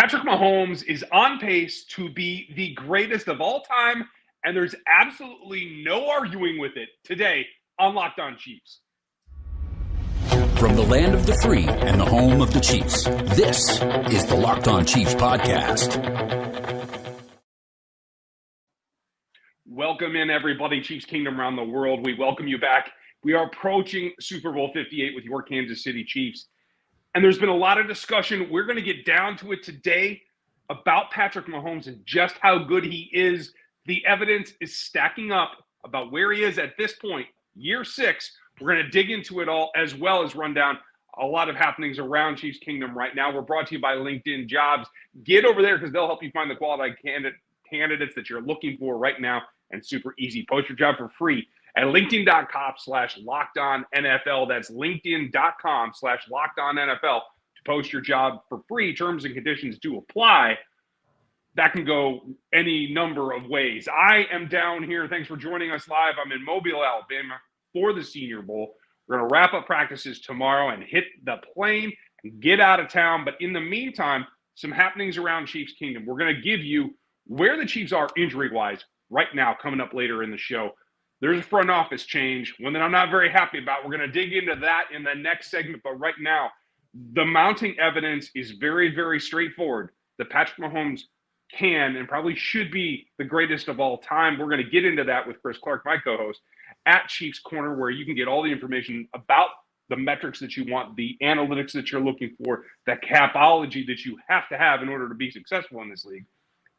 Patrick Mahomes is on pace to be the greatest of all time, and there's absolutely no arguing with it today on Locked On Chiefs. From the land of the free and the home of the Chiefs, this is the Locked On Chiefs podcast. Welcome in, everybody. Chiefs Kingdom around the world. We welcome you back. We are approaching Super Bowl 58 with your Kansas City Chiefs. And there's been a lot of discussion. We're going to get down to it today about Patrick Mahomes and just how good he is. The evidence is stacking up about where he is at this point, year 6. We're going to dig into it all, as well as run down a lot of happenings around Chiefs Kingdom right now. We're brought to you by LinkedIn Jobs. Get over there because they'll help you find the qualified candidates that you're looking for right now, and super easy. Post your job for free at linkedin.com/LockedOnNFL. That's linkedin.com/LockedOnNFL to post your job for free. Terms and conditions do apply. That can go any number of ways. I am down here. Thanks for joining us live. I'm in Mobile, Alabama for the Senior Bowl. We're going to wrap up practices tomorrow and hit the plane and get out of town. But in the meantime, some happenings around Chiefs Kingdom. We're going to give you where the Chiefs are injury-wise right now, coming up later in the show. There's a front office change, one that I'm not very happy about. We're going to dig into that in the next segment. But right now, the mounting evidence is very, very straightforward that Patrick Mahomes can and probably should be the greatest of all time. We're going to get into that with Chris Clark, my co-host, at Chiefs Corner, where you can get all the information about the metrics that you want, the analytics that you're looking for, the capology that you have to have in order to be successful in this league.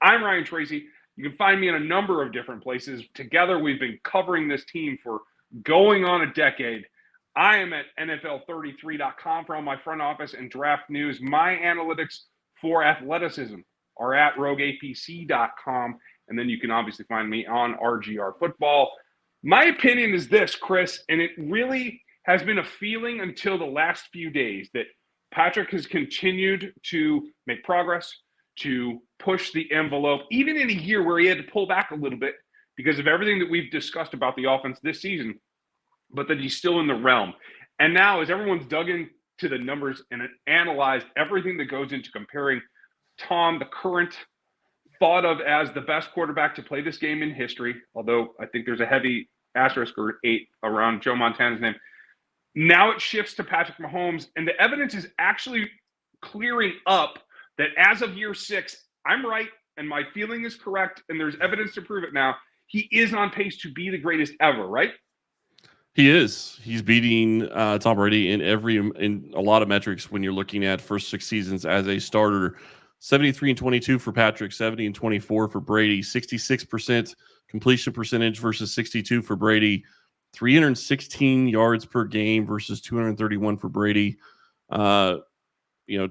I'm Ryan Tracy. You can find me in a number of different places. Together, we've been covering this team for going on a decade. I am at NFL33.com for all my front office and draft news. My analytics for athleticism are at rogueapc.com. And then you can obviously find me on RGR Football. My opinion is this, Chris, and it really has been a feeling until the last few days that Patrick has continued to make progress, to push the envelope, even in a year where he had to pull back a little bit because of everything that we've discussed about the offense this season, but that he's still in the realm. And now, as everyone's dug into the numbers and analyzed everything that goes into comparing Tom, the current thought of as the best quarterback to play this game in history, although I think there's a heavy asterisk or 8 around Joe Montana's name, now it shifts to Patrick Mahomes, and the evidence is actually clearing up that as of year 6, I'm right, and my feeling is correct, and there's evidence to prove it now. He is on pace to be the greatest ever, right? He is. He's beating Tom Brady in a lot of metrics when you're looking at first 6 seasons as a starter. 73-22 for Patrick, 70-24 for Brady, 66% completion percentage versus 62 for Brady, 316 yards per game versus 231 for Brady.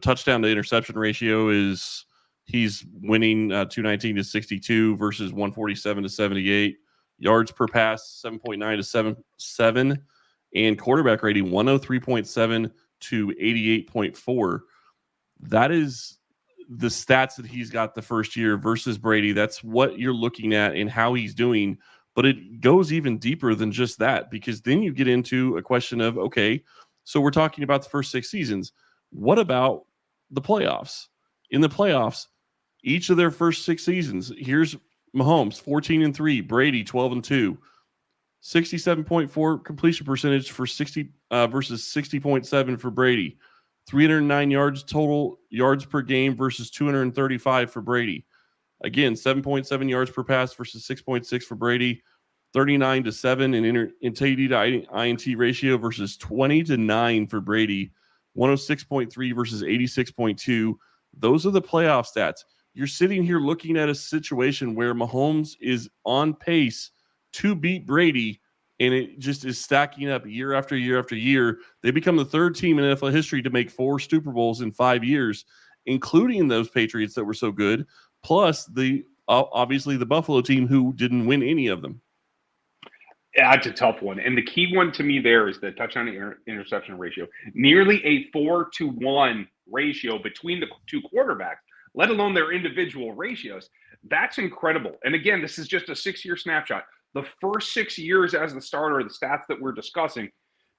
Touchdown to interception ratio is he's winning 219 to 62 versus 147 to 78. Yards per pass 7.9 to 7, and quarterback rating 103.7 to 88.4. That is the stats that he's got the first year versus Brady. That's what you're looking at and how he's doing. But it goes even deeper than just that, because then you get into a question of, okay, so we're talking about the first 6 seasons. What about the playoffs? In the playoffs, each of their first 6 seasons, here's Mahomes, 14-3, Brady, 12-2, 67.4 completion percentage for 60 versus 60.7 for Brady, 309 yards total yards per game versus 235 for Brady. Again, 7.7 yards per pass versus 6.6 for Brady, 39-7 in TD to INT ratio versus 20-9 for Brady, 106.3 versus 86.2. Those are the playoff stats. You're sitting here looking at a situation where Mahomes is on pace to beat Brady, and it just is stacking up year after year after year. They become the 3rd team in NFL history to make 4 Super Bowls in 5 years, including those Patriots that were so good, plus obviously the Buffalo team who didn't win any of them. Yeah, it's a tough one. And the key one to me there is the touchdown to interception ratio. Nearly a 4-to-1 ratio between the 2 quarterbacks, let alone their individual ratios. That's incredible. And again, this is just a 6-year snapshot. The first 6 years as the starter, the stats that we're discussing,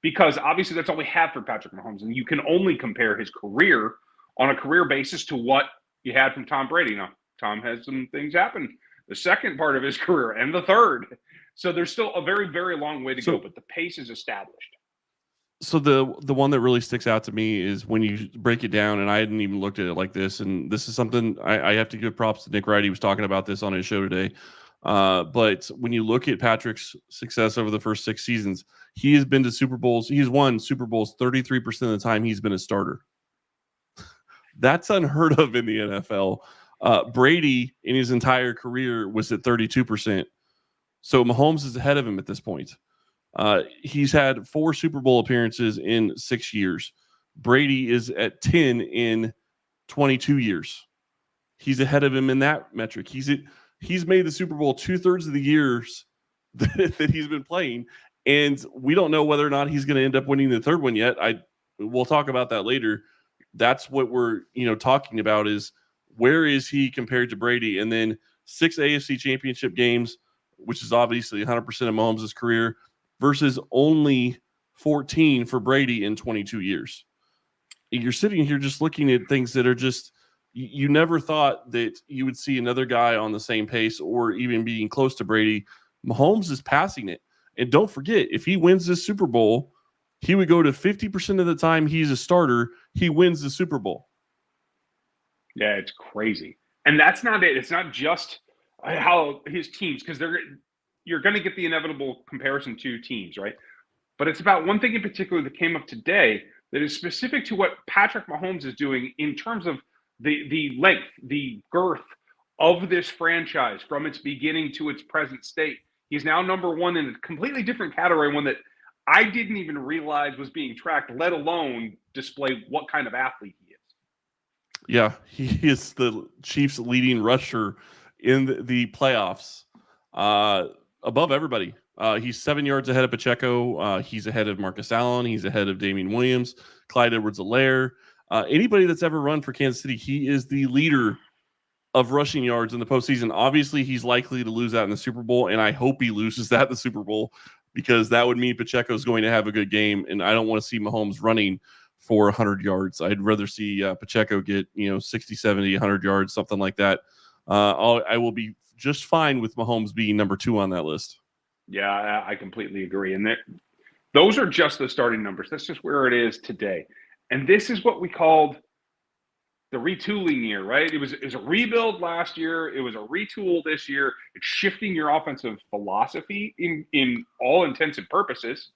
because obviously that's all we have for Patrick Mahomes. And you can only compare his career on a career basis to what you had from Tom Brady. Now, Tom has some things happen the second part of his career and the third. So there's still a very, very long way to go, but the pace is established. So the one that really sticks out to me is when you break it down, and I hadn't even looked at it like this, and this is something I have to give props to Nick Wright. He was talking about this on his show today. But when you look at Patrick's success over the first 6 seasons, he has been to Super Bowls. He's won Super Bowls 33% of the time he's been a starter. That's unheard of in the NFL. Brady, in his entire career, was at 32%. So Mahomes is ahead of him at this point. He's had 4 Super Bowl appearances in 6 years. Brady is at 10 in 22 years. He's ahead of him in that metric. He's made the Super Bowl 2/3 of the years that he's been playing, and we don't know whether or not he's going to end up winning the third one yet. We'll talk about that later. That's what we're talking about, is where is he compared to Brady? And then 6 AFC championship games, which is obviously 100% of Mahomes' career, versus only 14 for Brady in 22 years. You're sitting here just looking at things that are just, you never thought that you would see another guy on the same pace or even being close to Brady. Mahomes is passing it. And don't forget, if he wins this Super Bowl, he would go to 50% of the time he's a starter, he wins the Super Bowl. Yeah, it's crazy. And that's not it. It's not just how his teams, because you're going to get the inevitable comparison to teams, right? But it's about one thing in particular that came up today that is specific to what Patrick Mahomes is doing in terms of the length, the girth of this franchise from its beginning to its present state. He's now number one in a completely different category, one that I didn't even realize was being tracked, let alone display what kind of athlete he is. Yeah, he is the Chiefs' leading rusher in the playoffs. Above everybody. He's 7 yards ahead of Pacheco. He's ahead of Marcus Allen. He's ahead of Damian Williams, Clyde Edwards-Helaire. Anybody that's ever run for Kansas City, he is the leader of rushing yards in the postseason. Obviously, he's likely to lose that in the Super Bowl, and I hope he loses that in the Super Bowl, because that would mean Pacheco is going to have a good game, and I don't want to see Mahomes running for 100 yards. I'd rather see Pacheco get 60, 70, 100 yards, something like that. I will be just fine with Mahomes being number 2 on that list. Yeah, I completely agree. And those are just the starting numbers. That's just where it is today. And this is what we called the retooling year, right? It was a rebuild last year. It was a retool this year. It's shifting your offensive philosophy in all intents and purposes.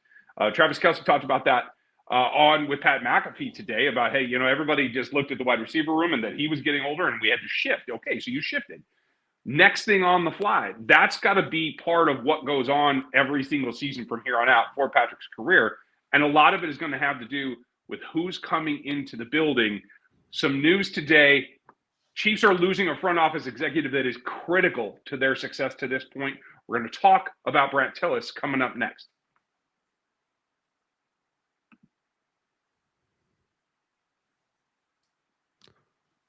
Travis Kelce talked about that on with Pat McAfee today about, hey, everybody just looked at the wide receiver room and that he was getting older and we had to shift. Okay, so you shifted. Next thing on the fly, that's got to be part of what goes on every single season from here on out for Patrick's career. And a lot of it is going to have to do with who's coming into the building. Some news today, Chiefs are losing a front office executive that is critical to their success to this point. We're going to talk about Brant Tillis coming up next.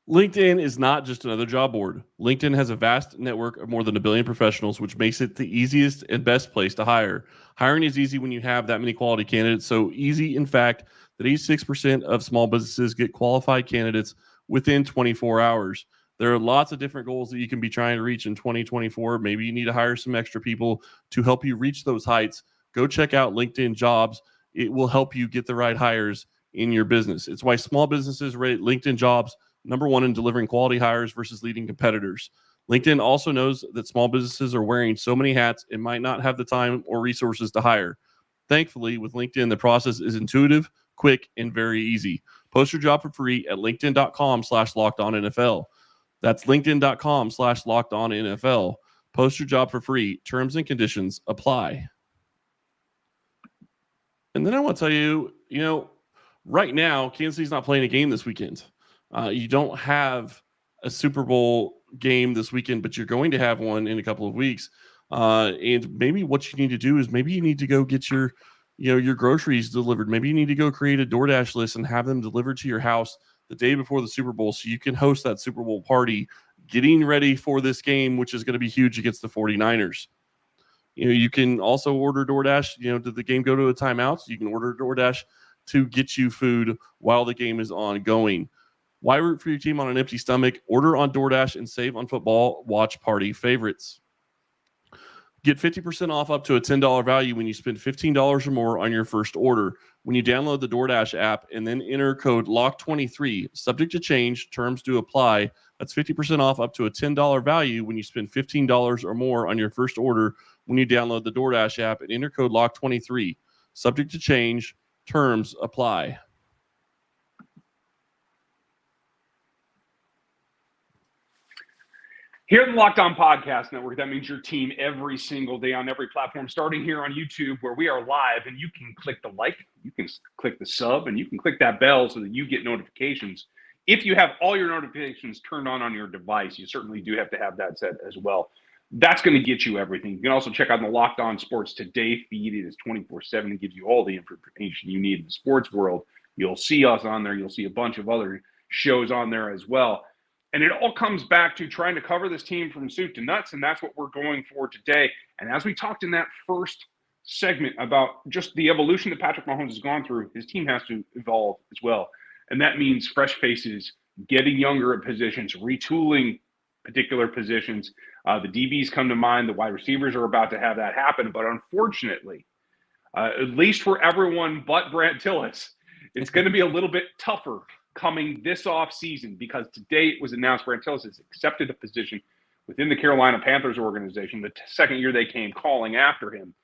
LinkedIn is not just another job board. LinkedIn has a vast network of more than 1 billion professionals, which makes it the easiest and best place to hire. Hiring is easy when you have that many quality candidates. So easy, in fact, that 86% of small businesses get qualified candidates within 24 hours. There are lots of different goals that you can be trying to reach in 2024. Maybe you need to hire some extra people to help you reach those heights. Go check out LinkedIn Jobs. It will help you get the right hires in your business. It's why small businesses rate LinkedIn Jobs number 1 in delivering quality hires versus leading competitors. LinkedIn also knows that small businesses are wearing so many hats and might not have the time or resources to hire. Thankfully, with LinkedIn, the process is intuitive, quick, and very easy. Post your job for free at linkedin.com/lockedonnfl. That's linkedin.com/lockedonnfl. Post your job for free. Terms and conditions apply. And then I want to tell you, right now, Kansas City's not playing a game this weekend. You don't have a Super Bowl game this weekend, but you're going to have one in a couple of weeks. And maybe what you need to do is maybe you need to go get your groceries delivered. Maybe you need to go create a DoorDash list and have them delivered to your house the day before the Super Bowl so you can host that Super Bowl party, getting ready for this game, which is going to be huge against the 49ers. You can also order DoorDash. Did the game go to a timeout? So you can order DoorDash to get you food while the game is ongoing. Why root for your team on an empty stomach? Order on DoorDash and save on football watch party favorites. Get 50% off up to a $10 value when you spend $15 or more on your first order. When you download the DoorDash app and then enter code LOCK23, subject to change, terms do apply. That's 50% off up to a $10 value when you spend $15 or more on your first order when you download the DoorDash app and enter code LOCK23. Subject to change, terms apply. Here at the Locked On Podcast Network, that means your team every single day on every platform, starting here on YouTube where we are live, and you can click the like, you can click the sub, and you can click that bell so that you get notifications. If you have all your notifications turned on your device, you certainly do have to have that set as well. That's going to get you everything. You can also check out the Locked On Sports Today feed. It is 24/7. It gives you all the information you need in the sports world. You'll see us on there. You'll see a bunch of other shows on there as well. And it all comes back to trying to cover this team from soup to nuts, and that's what we're going for today. And as we talked in that first segment about just the evolution that Patrick Mahomes has gone through, his team has to evolve as well. And that means fresh faces, getting younger at positions, retooling particular positions. The DBs come to mind. The wide receivers are about to have that happen. But unfortunately, at least for everyone but Brant Tillis, it's going to be a little bit tougher coming this off season, because today it was announced Brant Tillis has accepted a position within the Carolina Panthers organization, the second year they came calling after him,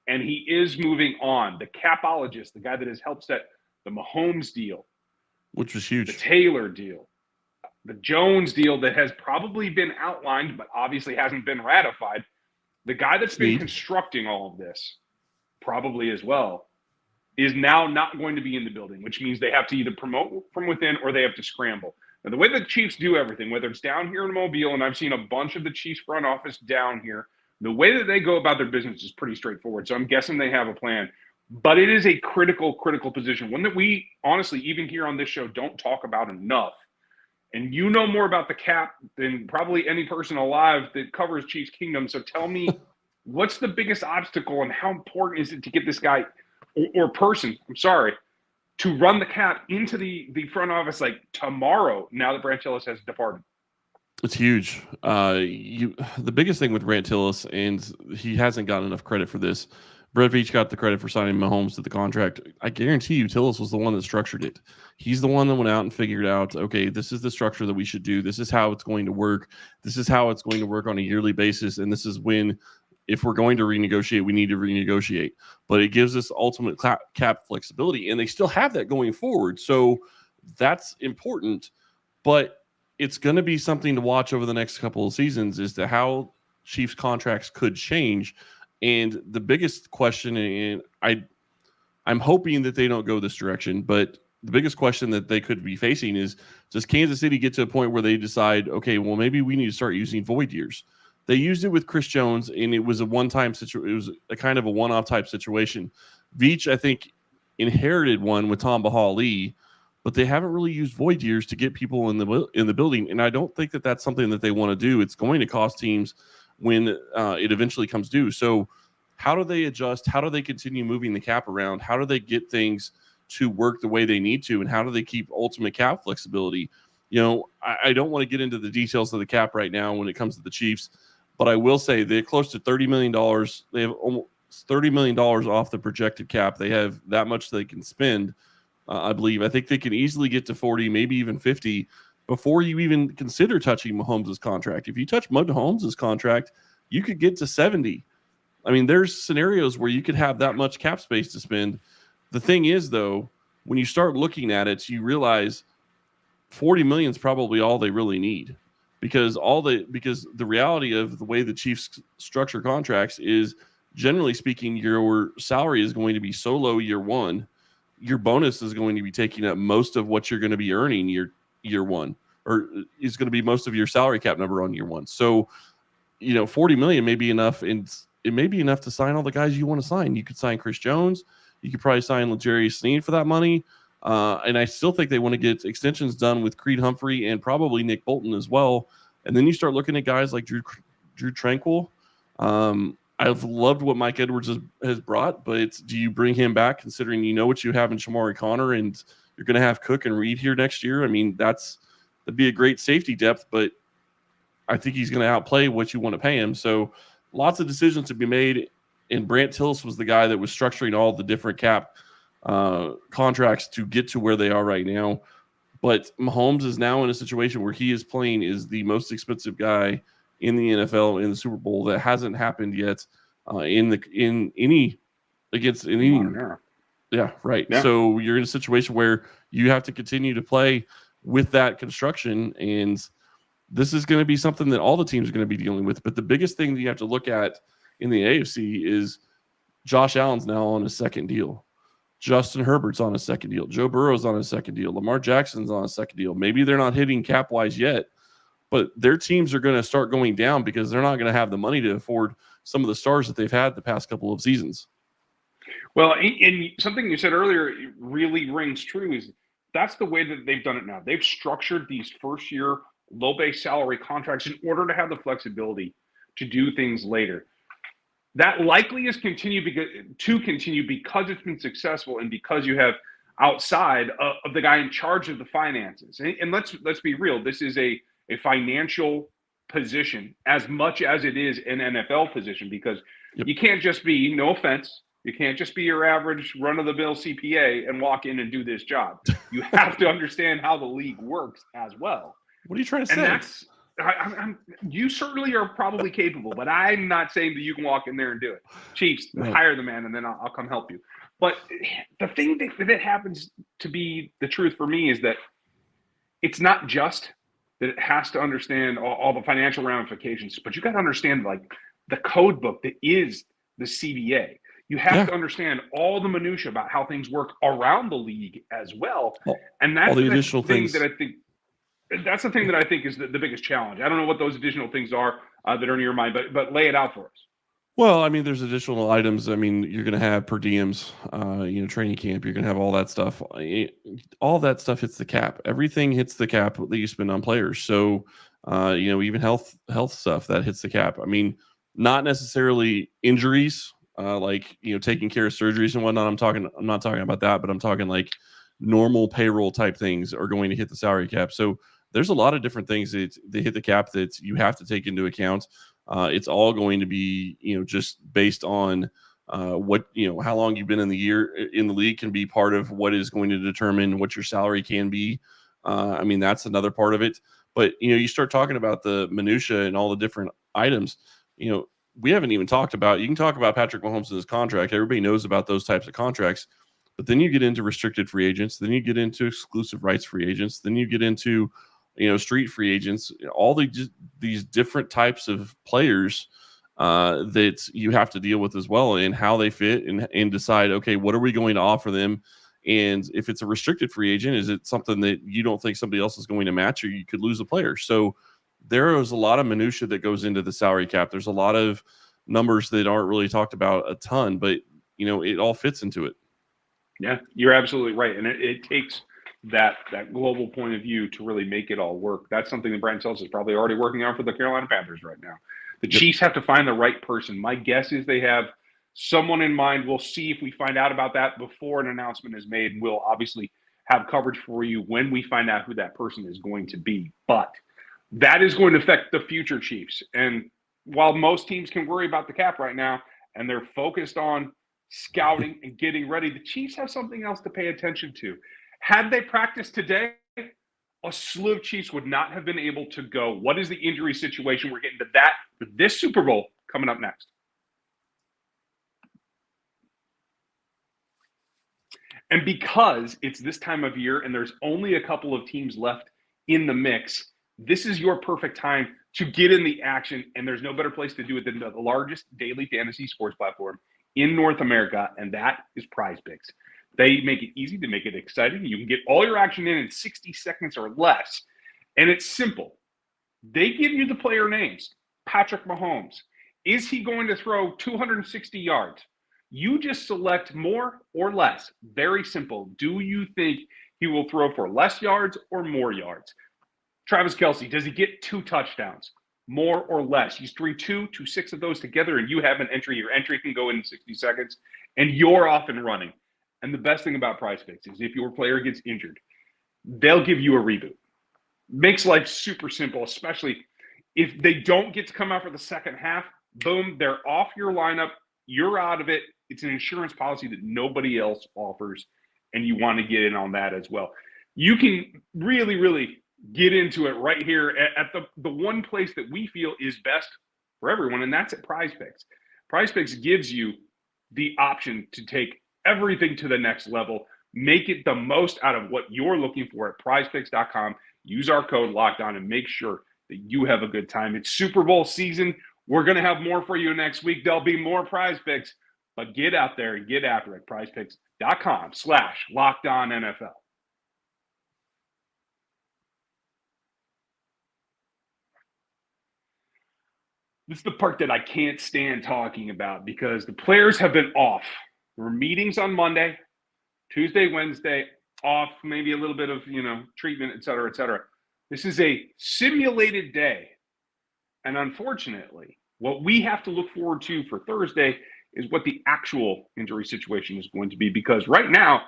and he is moving on. The capologist, the guy that has helped set the Mahomes deal, which was huge, the Taylor deal, the Jones deal that has probably been outlined but obviously hasn't been ratified, the guy that's been constructing all of this probably as well, is now not going to be in the building, which means they have to either promote from within or they have to scramble. Now, the way the Chiefs do everything, whether it's down here in Mobile, and I've seen a bunch of the Chiefs front office down here, the way that they go about their business is pretty straightforward. So I'm guessing they have a plan. But it is a critical position, one that we honestly, even here on this show, don't talk about enough. And you know more about the cap than probably any person alive that covers Chiefs Kingdom. So tell me, what's the biggest obstacle and how important is it to get this guy or person, to run the cap into the front office like tomorrow, now that Brant Tillis has departed? It's huge. The biggest thing with Brant Tillis, and he hasn't gotten enough credit for this, Brett Veach got the credit for signing Mahomes to the contract. I guarantee you Tillis was the one that structured it. He's the one that went out and figured out, okay, this is the structure that we should do. This is how it's going to work. This is how it's going to work on a yearly basis. And this is when, if we're going to renegotiate, we need to renegotiate. But it gives us ultimate cap flexibility, and they still have that going forward. So that's important, but it's going to be something to watch over the next couple of seasons as to how Chiefs contracts could change. And the biggest question, and I'm hoping that they don't go this direction, but the biggest question that they could be facing is, does Kansas City get to a point where they decide, okay, well, maybe we need to start using void years? They used it with Chris Jones, and it was a one-time situation. It was a kind of a one-off type situation. Veach, I think, inherited one with Tom Bahali, but they haven't really used void years to get people in the building, and I don't think that that's something that they want to do. It's going to cost teams when it eventually comes due. So how do they adjust? How do they continue moving the cap around? How do they get things to work the way they need to, and how do they keep ultimate cap flexibility? You know, I don't want to get into the details of the cap right now when it comes to the Chiefs, but I will say they're close to $30 million. They have almost $30 million off the projected cap. They have that much they can spend, I believe. I think they can easily get to 40, maybe even 50 before you even consider touching Mahomes' contract. If you touch Mahomes' contract, you could get to 70. I mean, there's scenarios where you could have that much cap space to spend. The thing is, though, when you start looking at it, you realize $40 million is probably all they really need. Because the reality of the way the Chiefs structure contracts is, generally speaking, your salary is going to be so low year one. Your bonus is going to be taking up most of what you're going to be earning year one, or is going to be most of your salary cap number on year one. So, you know, $40 million may be enough, and it may be enough to sign all the guys you want to sign. You could sign Chris Jones. You could probably sign L'Jarius Sneed for that money. And I still think they want to get extensions done with Creed Humphrey and probably Nick Bolton as well. And then you start looking at guys like Drew Tranquil. I've loved what Mike Edwards has brought, but do you bring him back considering you know what you have in Shamari Connor and you're going to have Cook and Reed here next year? I mean, that's that'd be a great safety depth, but I think he's going to outplay what you want to pay him. So lots of decisions to be made. And Brant Tillis was the guy that was structuring all the different cap contracts to get to where they are right now. But Mahomes is now in a situation where he is playing is the most expensive guy in the NFL in the Super Bowl. That hasn't happened yet in any. Yeah, right. Yeah. So you're in a situation where you have to continue to play with that construction, and this is going to be something that all the teams are going to be dealing with. But the biggest thing that you have to look at in the AFC is Josh Allen's now on a second deal. Justin Herbert's on a second deal. Joe Burrow's on a second deal. Lamar Jackson's on a second deal. Maybe they're not hitting cap-wise yet, but their teams are going to start going down because they're not going to have the money to afford some of the stars that they've had the past couple of seasons. Well, and something you said earlier really rings true is that's the way that they've done it now. They've structured these first-year low-base salary contracts in order to have the flexibility to do things later. That likely is continue because it's been successful and because you have outside of the guy in charge of the finances. And let's be real, this is a financial position as much as it is an NFL position because you can't just be, no offense, you can't just be your average run-of-the-mill CPA and walk in and do this job. You have to understand how the league works as well. What are you trying to say? And that's you certainly are probably capable, but I'm not saying that you can walk in there and do it. Chiefs, hire the man, and then I'll come help you. But the thing that happens to be the truth for me is that it's not just that it has to understand all the financial ramifications, but you got to understand like the code book that is the CBA. You have to understand all the minutia about how things work around the league as well. And that's all the additional things that I think. That's the thing that I think is the biggest challenge. I don't know what those additional things are that are in your mind, but lay it out for us. Well, I mean, there's additional items. I mean, you're going to have per diems, training camp. You're going to have all that stuff. All that stuff hits the cap. Everything hits the cap that you spend on players. So, even health stuff that hits the cap. I mean, not necessarily injuries, taking care of surgeries and whatnot. I'm not talking about that, but I'm talking like normal payroll type things are going to hit the salary cap. So there's a lot of different things that they hit the cap that you have to take into account. It's all going to be, just based on how long you've been in the league can be part of what is going to determine what your salary can be. That's another part of it. But, you start talking about the minutia and all the different items, we haven't even talked about, you can talk about Patrick Mahomes and his contract. Everybody knows about those types of contracts. But then you get into restricted free agents. Then you get into exclusive rights free agents. Then you get into, street free agents. All these different types of players that you have to deal with as well, and how they fit, and decide, okay, what are we going to offer them? And if it's a restricted free agent, is it something that you don't think somebody else is going to match, or you could lose a player? So there is a lot of minutia that goes into the salary cap. There's a lot of numbers that aren't really talked about a ton, but it all fits into it. Yeah, you're absolutely right. And it takes that global point of view to really make it all work. That's something that Brant Tillis is probably already working on for the Carolina Panthers right now. The Chiefs have to find the right person. My guess is they have someone in mind. We'll see if we find out about that before an announcement is made. We'll obviously have coverage for you when we find out who that person is going to be. But that is going to affect the future Chiefs. And while most teams can worry about the cap right now, and they're focused on scouting and getting ready, the Chiefs have something else to pay attention to. Had they practiced today, a slew of Chiefs would not have been able to go. What is the injury situation? We're getting to that for this Super Bowl coming up next. And because it's this time of year and there's only a couple of teams left in the mix, this is your perfect time to get in the action. And there's no better place to do it than the largest daily fantasy sports platform in North America, and that is PrizePicks. They make it easy, to make it exciting. You can get all your action in 60 seconds or less, and it's simple. They give you the player names. Patrick Mahomes. Is he going to throw 260 yards? You just select more or less. Very simple. Do you think he will throw for less yards or more yards? Travis Kelce, does he get 2 touchdowns? More or less. You string 2 to 6 of those together and you have an entry. Your entry can go in 60 seconds and you're off and running. And the best thing about PrizePicks is if your player gets injured, they'll give you a reboot. Makes life super simple, especially if they don't get to come out for the second half. Boom, they're off your lineup. You're out of it. It's an insurance policy that nobody else offers, and you want to get in on that as well. You can really, really get into it right here at the one place that we feel is best for everyone, and that's at PrizePicks. PrizePicks gives you the option to take everything to the next level. Make it the most out of what you're looking for at prizepicks.com. Use our code LOCKEDON and make sure that you have a good time. It's Super Bowl season. We're going to have more for you next week. There'll be more PrizePicks, but get out there and get after it. prizepicks.com/LockedOnNFL. This is the part that I can't stand talking about because the players have been off. There were meetings on Monday, Tuesday, Wednesday, off, maybe a little bit of, treatment, et cetera, et cetera. This is a simulated day. And unfortunately, what we have to look forward to for Thursday is what the actual injury situation is going to be. Because right now,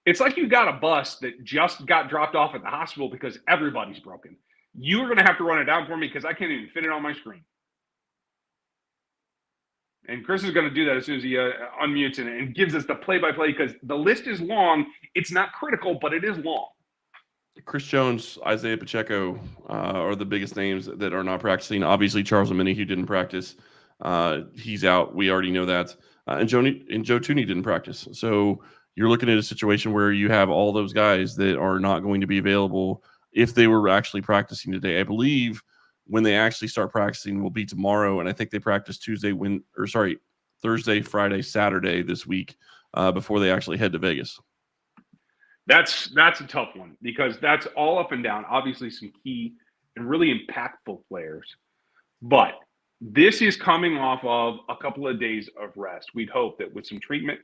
it's like you got a bus that just got dropped off at the hospital because everybody's broken. You're going to have to run it down for me because I can't even fit it on my screen. And Chris is going to do that as soon as he unmutes and gives us the play-by-play because the list is long. It's not critical, but it is long. Chris Jones, Isaiah Pacheco are the biggest names that are not practicing. Obviously, Charles Omenihu didn't practice. He's out. We already know that. And Joe Thuney didn't practice. So you're looking at a situation where you have all those guys that are not going to be available if they were actually practicing today. I believe when they actually start practicing will be tomorrow, and I think they practice Thursday, Friday, Saturday this week before they actually head to Vegas. That's a tough one because that's all up and down. Obviously, some key and really impactful players, but this is coming off of a couple of days of rest. We'd hope that with some treatment,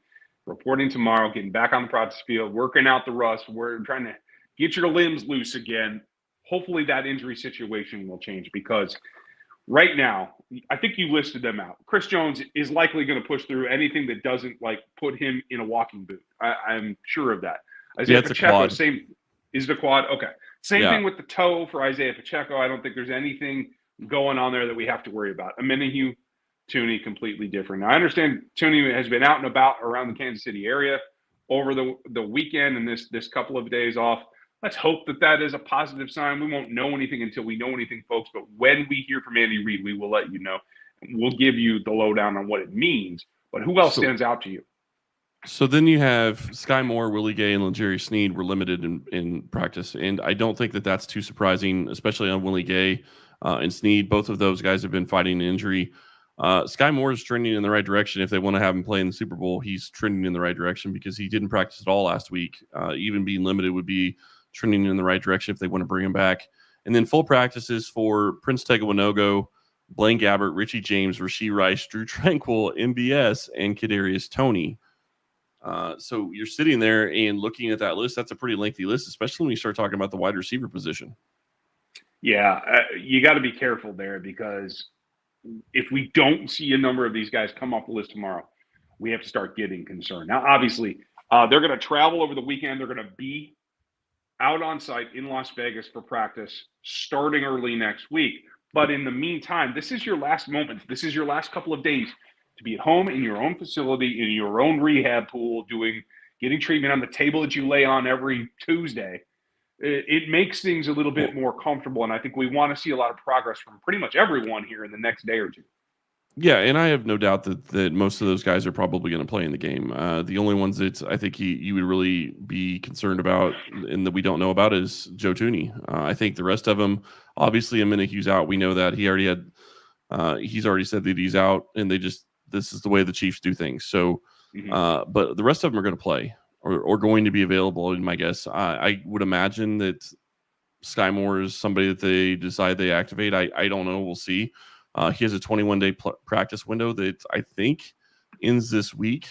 reporting tomorrow, getting back on the practice field, working out the rust, we're trying to get your limbs loose again. Hopefully that injury situation will change because right now, I think you listed them out. Chris Jones is likely going to push through anything that doesn't put him in a walking boot. I'm sure of that. Isaiah Pacheco, same. Is it a quad? Okay. Same thing with the toe for Isaiah Pacheco. I don't think there's anything going on there that we have to worry about. Omenihu, Thuney, completely different. Now, I understand Thuney has been out and about around the Kansas City area over the weekend and this couple of days off. Let's hope that is a positive sign. We won't know anything until we know anything, folks. But when we hear from Andy Reid, we will let you know. We'll give you the lowdown on what it means. But who else stands out to you? So then you have Sky Moore, Willie Gay, and L'Jarius Sneed were limited in practice. And I don't think that's too surprising, especially on Willie Gay and Sneed. Both of those guys have been fighting an injury. Sky Moore is trending in the right direction. If they want to have him play in the Super Bowl, he's trending in the right direction because he didn't practice at all last week. Even being limited would be trending in the right direction if they want to bring him back. And then full practices for Prince Tega Wanogho, Blaine Gabbert, Richie James, Rashee Rice, Drew Tranquill, MBS, and Kadarius Toney. So you're sitting there and looking at that list. That's a pretty lengthy list, especially when you start talking about the wide receiver position. Yeah, you got to be careful there because if we don't see a number of these guys come off the list tomorrow, we have to start getting concerned. Now, obviously, they're going to travel over the weekend. They're going to be out on site in Las Vegas for practice starting early next week. But in the meantime, this is your last moment. This is your last couple of days to be at home in your own facility, in your own rehab pool, getting treatment on the table that you lay on every Tuesday. It makes things a little bit more comfortable, and I think we want to see a lot of progress from pretty much everyone here in the next day or two. Yeah, and I have no doubt that most of those guys are probably going to play in the game. The only ones that I think you would really be concerned about and that we don't know about is Joe Thuney. I think the rest of them, obviously, Omenihu's out. We know that. He's already said that he's out, and this is the way the Chiefs do things. So, but the rest of them are going to play or going to be available, in my guess. I would imagine that Sky Moore is somebody that they decide they activate. I don't know. We'll see. He has a 21-day practice window that I think ends this week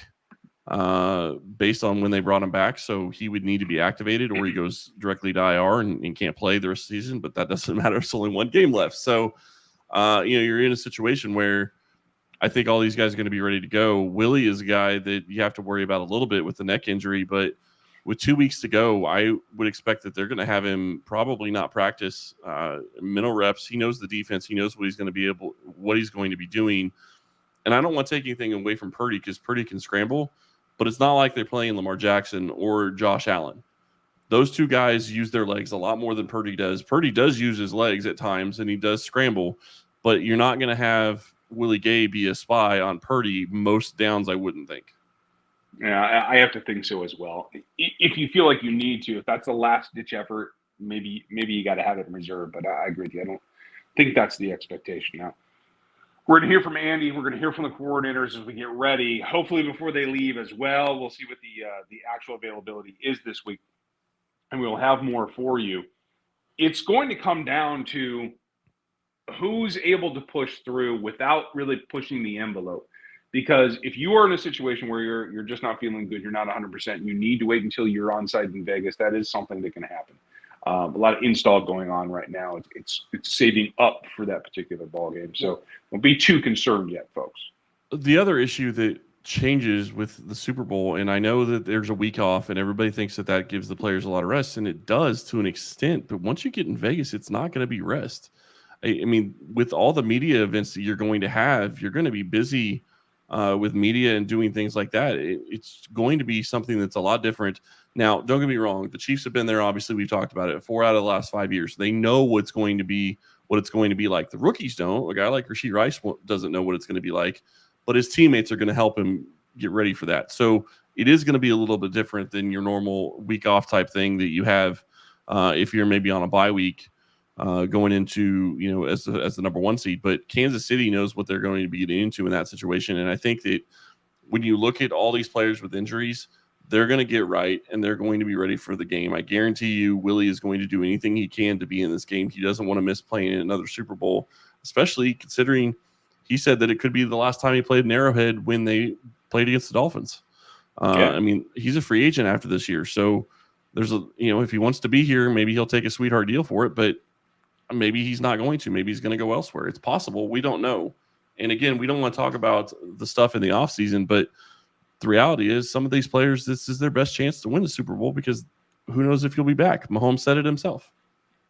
based on when they brought him back. So he would need to be activated or he goes directly to IR and can't play the rest of the season. But that doesn't matter. It's only one game left. So, you're in a situation where I think all these guys are going to be ready to go. Willie is a guy that you have to worry about a little bit with the neck injury. But with 2 weeks to go, I would expect that they're going to have him probably not practice mental reps. He knows the defense. He knows what he's going to be doing. And I don't want to take anything away from Purdy because Purdy can scramble, but it's not like they're playing Lamar Jackson or Josh Allen. Those two guys use their legs a lot more than Purdy does. Purdy does use his legs at times, and he does scramble, but you're not going to have Willie Gay be a spy on Purdy most downs, I wouldn't think. Yeah, I have to think so as well. If you feel like you need to, if that's the last-ditch effort, maybe you got to have it in reserve, but I agree with you. I don't think that's the expectation now. We're going to hear from Andy. We're going to hear from the coordinators as we get ready, hopefully before they leave as well. We'll see what the actual availability is this week, and we'll have more for you. It's going to come down to who's able to push through without really pushing the envelope. Because if you are in a situation where you're just not feeling good, you're not 100%, you need to wait until you're on site in Vegas, that is something that can happen. A lot of install going on right now. It's saving up for that particular ball game. So don't be too concerned yet, folks. The other issue that changes with the Super Bowl, and I know that there's a week off and everybody thinks that gives the players a lot of rest, and it does to an extent. But once you get in Vegas, it's not going to be rest. I mean, with all the media events that you're going to have, you're going to be busy with media and doing things like that. It's going to be something that's a lot different. Now, don't get me wrong. The Chiefs have been there. Obviously, we've talked about it 4 out of the last 5 years. They know what it's going to be like. The rookies don't. A guy like Rashid Rice doesn't know what it's going to be like, but his teammates are going to help him get ready for that. So it is going to be a little bit different than your normal week off type thing that you have if you're maybe on a bye week. Going into, as the number 1 seed, but Kansas City knows what they're going to be getting into in that situation. And I think that when you look at all these players with injuries, they're going to get right and they're going to be ready for the game. I guarantee you Willie is going to do anything he can to be in this game. He doesn't want to miss playing in another Super Bowl, especially considering he said that it could be the last time he played in Arrowhead when they played against the Dolphins. I mean, he's a free agent after this year. So there's if he wants to be here, maybe he'll take a sweetheart deal for it, but maybe he's not going to. Maybe he's going to go elsewhere. It's possible. We don't know. And again, we don't want to talk about the stuff in the offseason, but the reality is some of these players, this is their best chance to win the Super Bowl because who knows if you'll be back. Mahomes said it himself.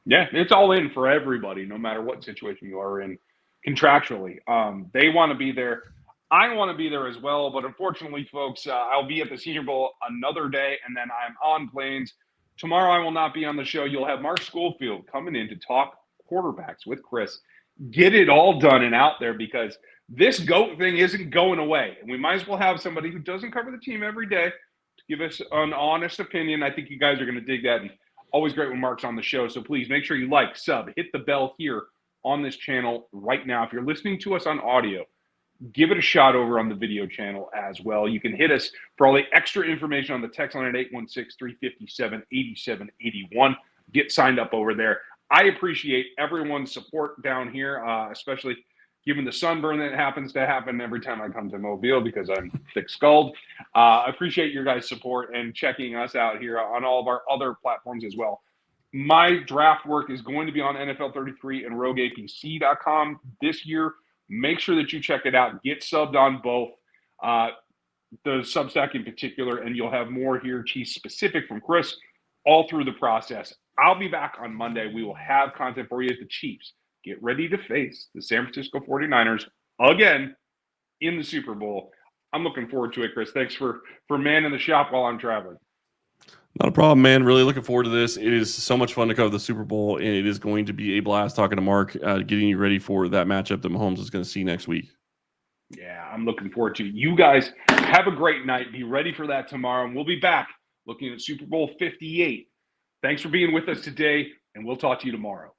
Yeah, it's all in for everybody, no matter what situation you are in contractually. They want to be there. I want to be there as well, but unfortunately, folks, I'll be at the Senior Bowl another day, and then I'm on planes. Tomorrow I will not be on the show. You'll have Mark Schofield coming in to talk quarterbacks with Chris. Get it all done and out there because this GOAT thing isn't going away. And we might as well have somebody who doesn't cover the team every day to give us an honest opinion. I think you guys are going to dig that. And always great when Mark's on the show. So please make sure you like, sub, hit the bell here on this channel right now. If you're listening to us on audio, give it a shot over on the video channel as well. You can hit us for all the extra information on the text line at 816-357-8781. Get signed up over there. I appreciate everyone's support down here, especially given the sunburn that happens to happen every time I come to Mobile because I'm thick-skulled. I appreciate your guys' support and checking us out here on all of our other platforms as well. My draft work is going to be on NFL 33 and RogueAPC.com this year. Make sure that you check it out. Get subbed on both, the Substack in particular, and you'll have more here, Chiefs-specific from Chris, all through the process. I'll be back on Monday. We will have content for you as the Chiefs get ready to face the San Francisco 49ers again in the Super Bowl. I'm looking forward to it, Chris. Thanks for manning the shop while I'm traveling. Not a problem, man. Really looking forward to this. It is so much fun to cover the Super Bowl, and it is going to be a blast talking to Mark, getting you ready for that matchup that Mahomes is going to see next week. Yeah, I'm looking forward to it. You guys have a great night. Be ready for that tomorrow, and we'll be back looking at Super Bowl 58. Thanks for being with us today, and we'll talk to you tomorrow.